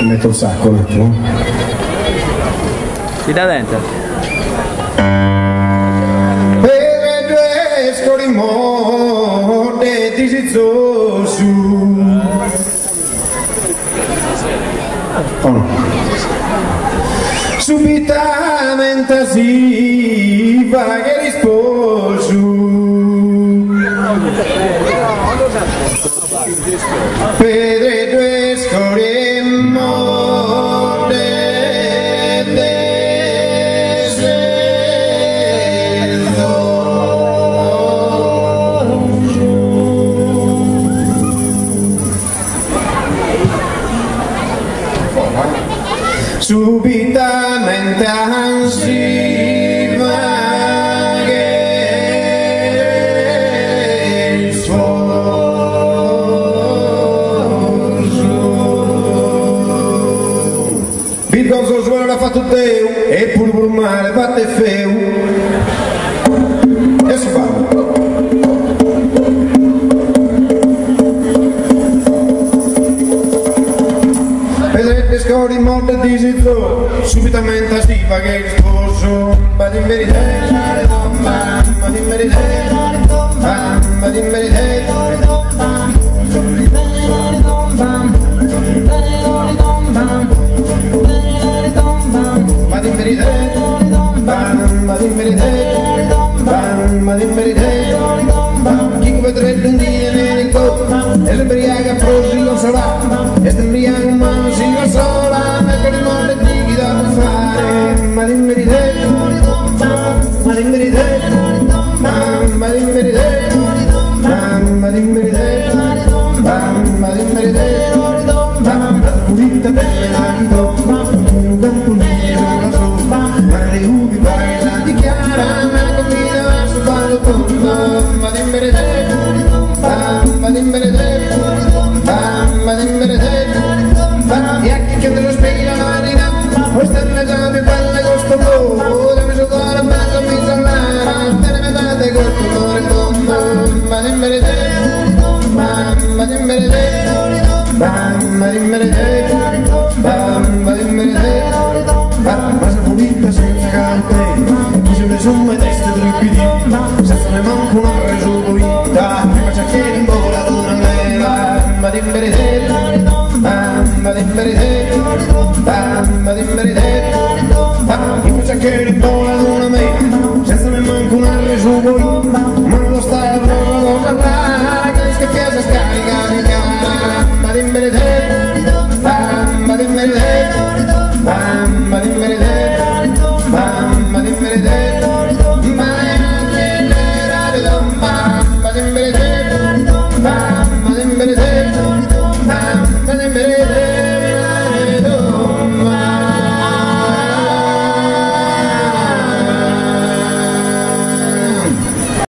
metto il sacco un attimo. Si dà dentro. Per due scorimorte ti si su. Oh no. Subitamente si fa che risposo. Per due scorimorte subitamente ansi va che il suono Virgoso suono l'ha fatto Teu e pur male batte feu e si fa scori morte di zitto subitamente stiva che il sposo vado in verità vado in verità vado in verità vado in verità vado in verità vado in verità chi vedrebbe un dia nemico e l'embriaga prosi lo sarà e l'embriaga umano si lo sola e per il mondo di da fare ma in verità ma in verità ma in verità ma in verità ma in verità pulita bella l'anito un campo nero la sopa ma le ubi baila dichiara ma combina verso ballo tutto ma in verità ma in verità ma in verità e anche che te lo spieghi la marina questa è una già più bella con sto cuore dammi sul cuore bello mi sallara te ne metate con sto cuore ma in verità ma in verità ma in verità ma in verità ma se pulita senza carte mi sembra insomma testa tranquilli senza ne manco una resolvita prima c'è che in vola una mela ma in verità ma in verità